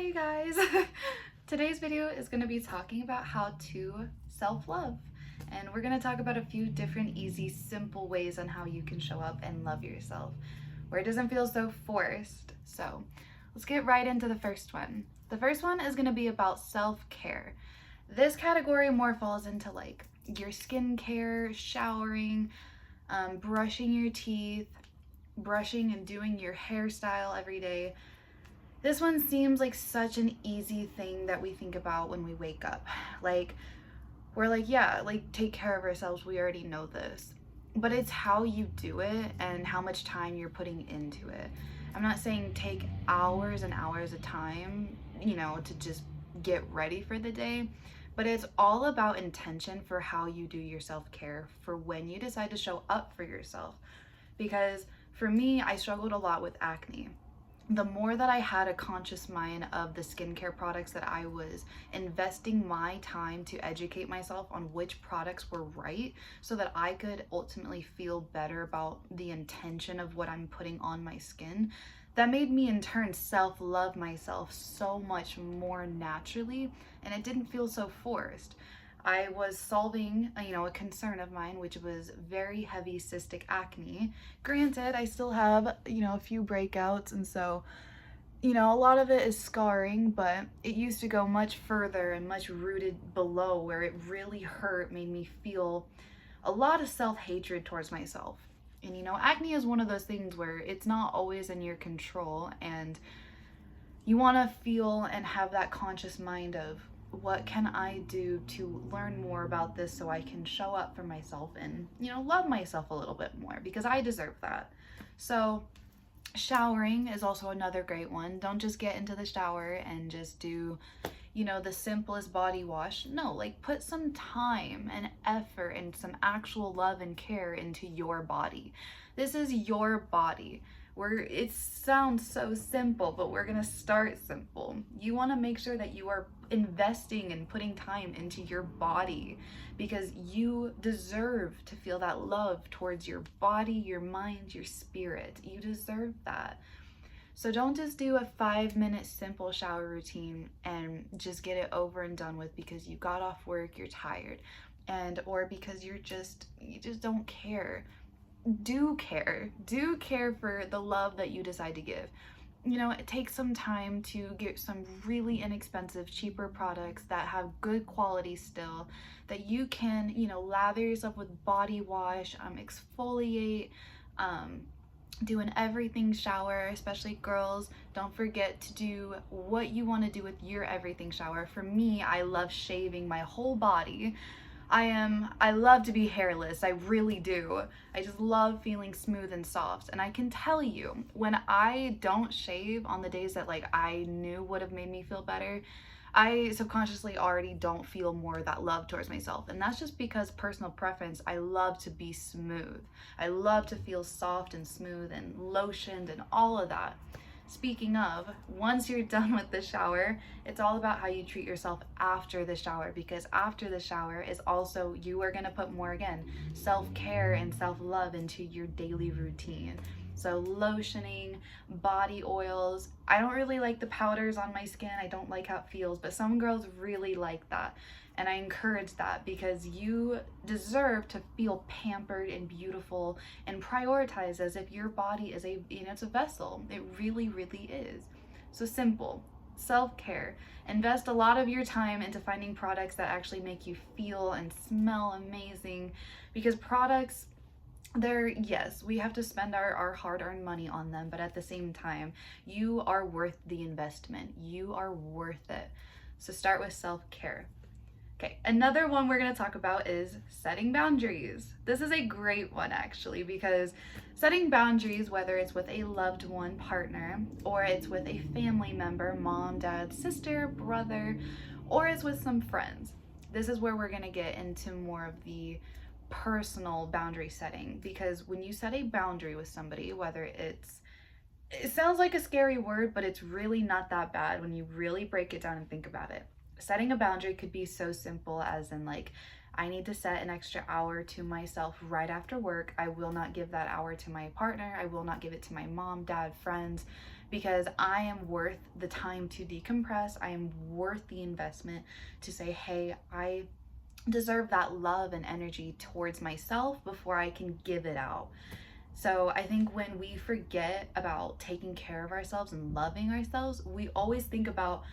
Hey guys! Today's video is going to be talking about how to self-love, and we're going to talk about a few different easy, simple ways on how you can show up and love yourself where it doesn't feel so forced. So let's get right into the first one. The first one is going to be about self-care. This category more falls into like your skincare, showering, brushing your teeth, brushing and doing your hairstyle every day. This one seems like such an easy thing that we think about when we wake up. Like, we're like, yeah, like take care of ourselves. We already know this. But it's how you do it and how much time you're putting into it. I'm not saying take hours and hours of time, to just get ready for the day, but it's all about intention for how you do your self-care for when you decide to show up for yourself. Because for me, I struggled a lot with acne. The more that I had a conscious mind of the skincare products that I was investing my time to educate myself on which products were right so that I could ultimately feel better about the intention of what I'm putting on my skin, that made me in turn self-love myself so much more naturally, and it didn't feel so forced. I was solving, a concern of mine, which was very heavy cystic acne. Granted, I still have, a few breakouts, and so, a lot of it is scarring, but it used to go much further and much rooted below where it really hurt, made me feel a lot of self-hatred towards myself. And, acne is one of those things where it's not always in your control, and you want to feel and have that conscious mind of, what can I do to learn more about this so I can show up for myself and, love myself a little bit more, because I deserve that. So showering is also another great one. Don't just get into the shower and just do, the simplest body wash. No, like put some time and effort and some actual love and care into your body. This is your body. It sounds so simple, but we're gonna start simple. You wanna make sure that you are investing and putting time into your body, because you deserve to feel that love towards your body, your mind, your spirit. You deserve that. So don't just do a 5-minute simple shower routine and just get it over and done with because you got off work, you're tired, or because you just don't care. Do care for the love that you decide to give. It takes some time to get some really inexpensive, cheaper products that have good quality still, that you can, lather yourself with body wash, exfoliate, do an everything shower. Especially girls, don't forget to do what you want to do with your everything shower. For me, I love shaving my whole body. I love to be hairless. I really do. I just love feeling smooth and soft. And I can tell you, when I don't shave on the days that like I knew would have made me feel better, I subconsciously already don't feel more of that love towards myself. And that's just because personal preference. I love to be smooth. I love to feel soft and smooth and lotioned and all of that. Speaking of, once you're done with the shower, it's all about how you treat yourself after the shower, because after the shower is also, you are going to put more, again, self-care and self-love into your daily routine. So lotioning, body oils. I don't really like the powders on my skin. I don't like how it feels, but some girls really like that. And I encourage that, because you deserve to feel pampered and beautiful and prioritized as if your body is it's a vessel. It really, really is. So simple. Self-care. Invest a lot of your time into finding products that actually make you feel and smell amazing, because products, yes, we have to spend our hard-earned money on them, but at the same time, you are worth the investment. You are worth it. So start with self-care. Okay, another one we're going to talk about is setting boundaries. This is a great one, actually, because setting boundaries, whether it's with a loved one, partner, or it's with a family member, mom, dad, sister, brother, or it's with some friends, this is where we're going to get into more of the personal boundary setting. Because when you set a boundary with somebody, whether it sounds like a scary word, but it's really not that bad when you really break it down and think about it. Setting a boundary could be so simple as in like, I need to set an extra hour to myself right after work. I will not give that hour to my partner. I will not give it to my mom, dad, friends, because I am worth the time to decompress. I am worth the investment to say, hey, I deserve that love and energy towards myself before I can give it out. So I think when we forget about taking care of ourselves and loving ourselves, we always think about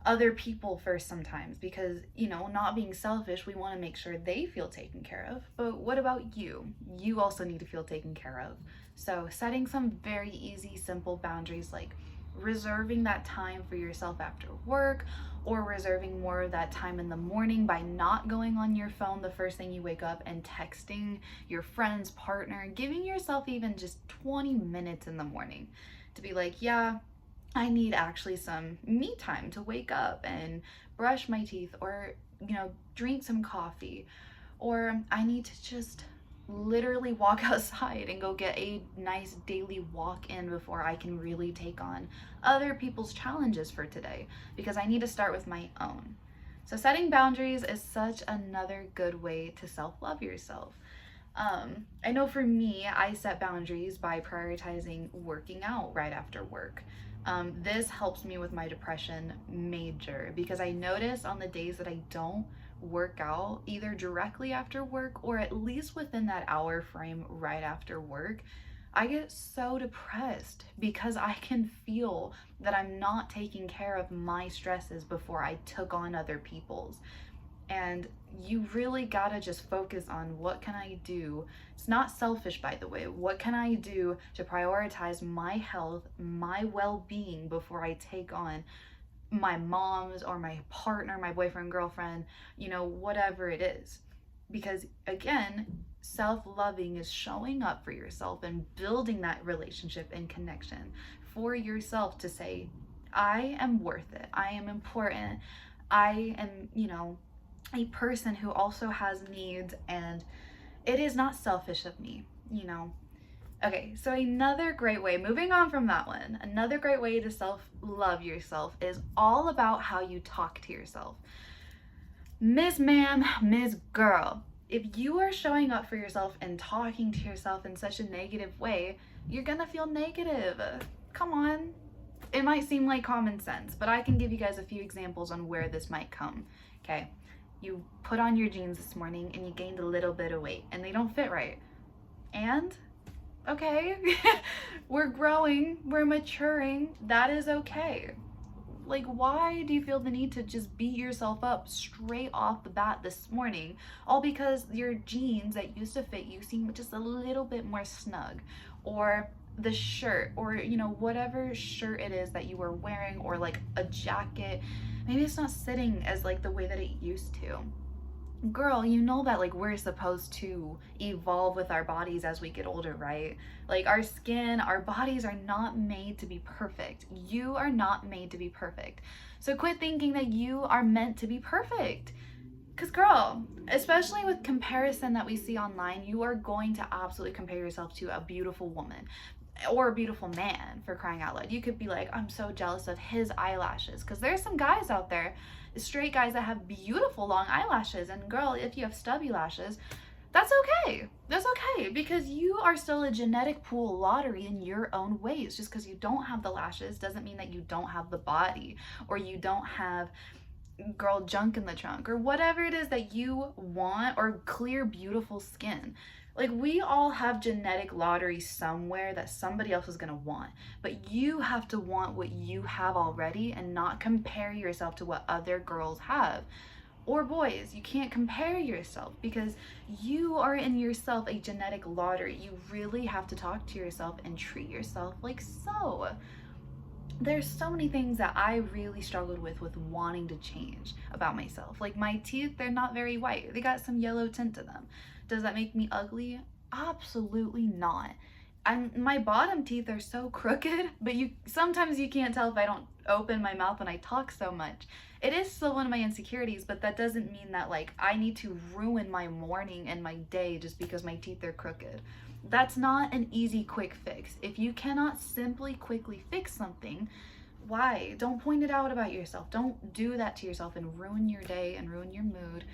other people first sometimes because, not being selfish, we want to make sure they feel taken care of. But what about you? You also need to feel taken care of. So setting some very easy, simple boundaries like reserving that time for yourself after work, or reserving more of that time in the morning by not going on your phone the first thing you wake up and texting your friend's partner, giving yourself even just 20 minutes in the morning to be like, yeah, I need actually some me time to wake up and brush my teeth, or, drink some coffee, or I need to just literally walk outside and go get a nice daily walk in before I can really take on other people's challenges for today, because I need to start with my own. So setting boundaries is such another good way to self-love yourself. I know for me, I set boundaries by prioritizing working out right after work. This helps me with my depression major, because I notice on the days that I don't work out either directly after work or at least within that hour frame right after work, I get so depressed because I can feel that I'm not taking care of my stresses before I took on other people's. And you really gotta just focus on, what can I do? It's not selfish, by the way. What can I do to prioritize my health, my well-being before I take on my mom's or my partner, my boyfriend, girlfriend, whatever it is? Because again, self-loving is showing up for yourself and building that relationship and connection for yourself to say, I am worth it. I am important. I am, a person who also has needs, and it is not selfish of me. Okay, so another great way, moving on from that one, another great way to self-love yourself is all about how you talk to yourself. Miss Ma'am, Miss Girl, if you are showing up for yourself and talking to yourself in such a negative way, you're gonna feel negative. Come on. It might seem like common sense, but I can give you guys a few examples on where this might come. Okay, you put on your jeans this morning and you gained a little bit of weight and they don't fit right. And okay, we're growing, we're maturing, that is okay. Like, why do you feel the need to just beat yourself up straight off the bat this morning, all because your jeans that used to fit you seem just a little bit more snug? Or the shirt, or whatever shirt it is that you were wearing, or like a jacket, maybe it's not sitting as like the way that it used to. Girl, that like we're supposed to evolve with our bodies as we get older, right? Like our skin, our bodies are not made to be perfect. You are not made to be perfect. So quit thinking that you are meant to be perfect. Because girl, especially with comparison that we see online, you are going to absolutely compare yourself to a beautiful woman or a beautiful man, for crying out loud. You could be like, I'm so jealous of his eyelashes, because there's some guys out there, straight guys, that have beautiful long eyelashes. And girl, if you have stubby lashes, that's okay. That's okay, because you are still a genetic pool lottery in your own ways. Just because you don't have the lashes doesn't mean that you don't have the body, or you don't have girl junk in the trunk, or whatever it is that you want, or clear beautiful skin. Like, we all have genetic lottery somewhere that somebody else is gonna want, but you have to want what you have already and not compare yourself to what other girls have. Or boys, you can't compare yourself, because you are in yourself a genetic lottery. You really have to talk to yourself and treat yourself like so. There's so many things that I really struggled with wanting to change about myself. Like my teeth, they're not very white. They got some yellow tint to them. Does that make me ugly? Absolutely not. My bottom teeth are so crooked, but sometimes you can't tell if I don't open my mouth when I talk so much. It is still one of my insecurities, but that doesn't mean that like I need to ruin my morning and my day just because my teeth are crooked. That's not an easy quick fix. If you cannot simply quickly fix something, why? Don't point it out about yourself. Don't do that to yourself and ruin your day and ruin your mood.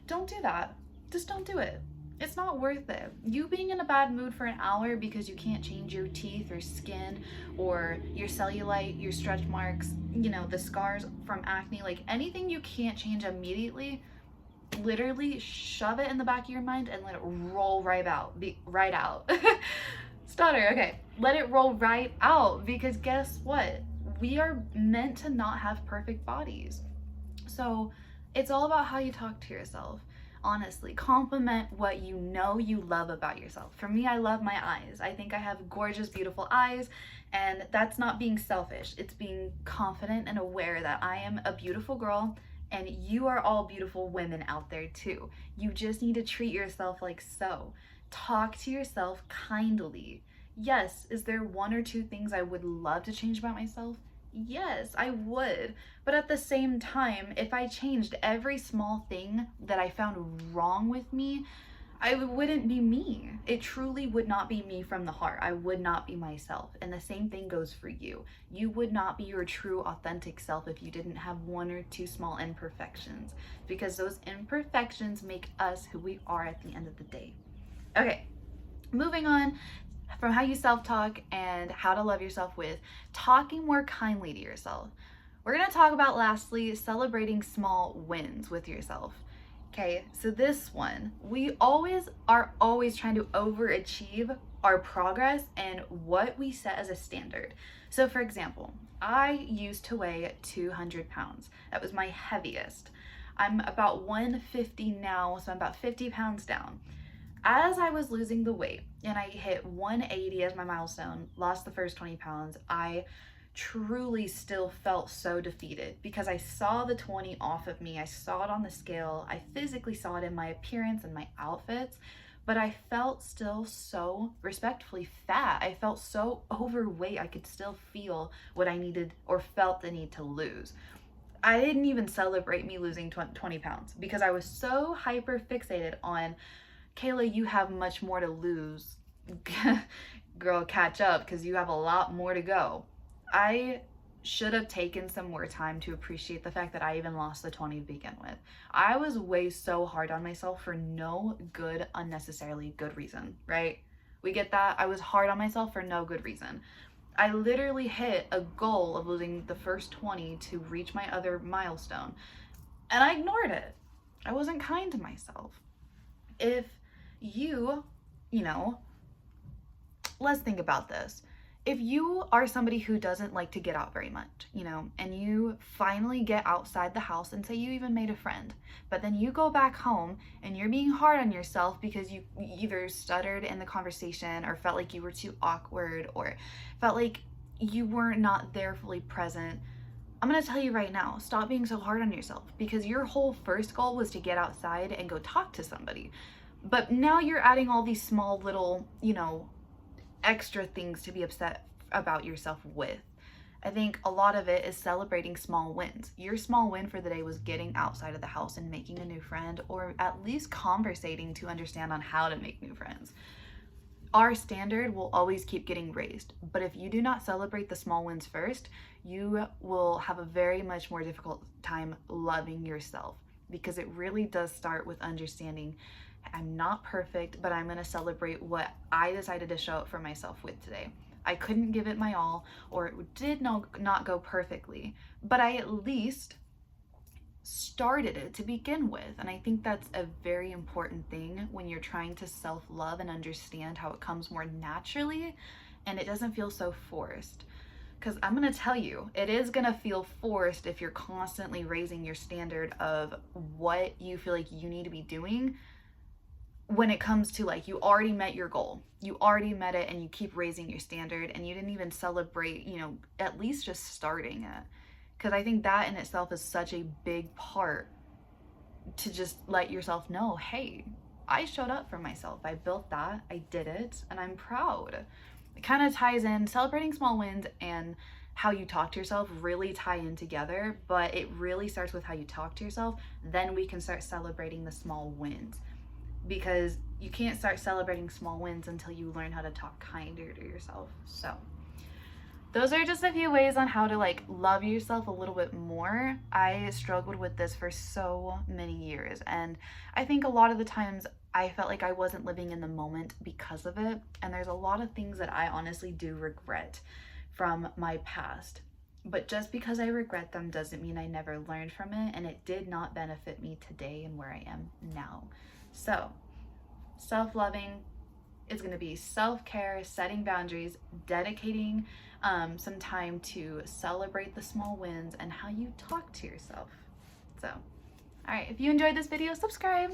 Don't do that. Just don't do it. It's not worth it. You being in a bad mood for an hour because you can't change your teeth or skin or your cellulite, your stretch marks, the scars from acne, like anything you can't change immediately, literally shove it in the back of your mind and let it roll right out. Right out. Stutter. Okay. Let it roll right out, because guess what? We are meant to not have perfect bodies. So it's all about how you talk to yourself. Honestly, compliment what you know you love about yourself. For me, I love my eyes. I think I have gorgeous, beautiful eyes, and that's not being selfish. It's being confident and aware that I am a beautiful girl, and you are all beautiful women out there too. You just need to treat yourself like so. Talk to yourself kindly. Yes, is there one or two things I would love to change about myself? Yes, I would. But at the same time, if I changed every small thing that I found wrong with me, I wouldn't be me. It truly would not be me from the heart. I would not be myself. And the same thing goes for you. You would not be your true, authentic self if you didn't have one or two small imperfections, because those imperfections make us who we are at the end of the day. Okay, moving on from how you self-talk and how to love yourself with talking more kindly to yourself. We're going to talk about, lastly, celebrating small wins with yourself. Okay, so this one, we are always trying to overachieve our progress and what we set as a standard. So for example, I used to weigh 200 pounds. That was my heaviest. I'm about 150 now, so I'm about 50 pounds down. As I was losing the weight and I hit 180 as my milestone, lost the first 20 pounds, I truly still felt so defeated, because I saw the 20 off of me. I saw it on the scale. I physically saw it in my appearance and my outfits, but I felt still so respectfully fat. I felt so overweight. I could still feel what I needed or felt the need to lose. I didn't even celebrate me losing 20 pounds because I was so hyper fixated on, Kayla, you have much more to lose. Girl, catch up, because you have a lot more to go. I should have taken some more time to appreciate the fact that I even lost the 20 to begin with. I was way so hard on myself for no good, unnecessarily good reason, right? We get that? I was hard on myself for no good reason. I literally hit a goal of losing the first 20 to reach my other milestone, and I ignored it. I wasn't kind to myself. If you let's think about this. If you are somebody who doesn't like to get out very much, and you finally get outside the house and say you even made a friend, but then you go back home and you're being hard on yourself because you either stuttered in the conversation or felt like you were too awkward or felt like you were not there fully present, I'm going to tell you right now, stop being so hard on yourself, because your whole first goal was to get outside and go talk to somebody. But now you're adding all these small little, extra things to be upset about yourself with. I think a lot of it is celebrating small wins. Your small win for the day was getting outside of the house and making a new friend, or at least conversating to understand on how to make new friends. Our standard will always keep getting raised, but if you do not celebrate the small wins first, you will have a very much more difficult time loving yourself, because it really does start with understanding I'm not perfect, but I'm going to celebrate what I decided to show up for myself with today. I couldn't give it my all, or it did not go perfectly, but I at least started it to begin with. And I think that's a very important thing when you're trying to self-love and understand how it comes more naturally and it doesn't feel so forced. Because I'm going to tell you, it is going to feel forced if you're constantly raising your standard of what you feel like you need to be doing. When it comes to, like, you already met your goal, you already met it, and you keep raising your standard and you didn't even celebrate, at least just starting it. Because I think that in itself is such a big part, to just let yourself know, hey, I showed up for myself. I built that, I did it, and I'm proud. It kind of ties in, celebrating small wins and how you talk to yourself really tie in together, but it really starts with how you talk to yourself. Then we can start celebrating the small wins. Because you can't start celebrating small wins until you learn how to talk kinder to yourself. So those are just a few ways on how to love yourself a little bit more. I struggled with this for so many years, and I think a lot of the times I felt like I wasn't living in the moment because of it. And there's a lot of things that I honestly do regret from my past. But just because I regret them doesn't mean I never learned from it, and it did not benefit me today and where I am now. So, self-loving is going to be self-care, setting boundaries, dedicating some time to celebrate the small wins and how you talk to yourself. So, all right, if you enjoyed this video, subscribe.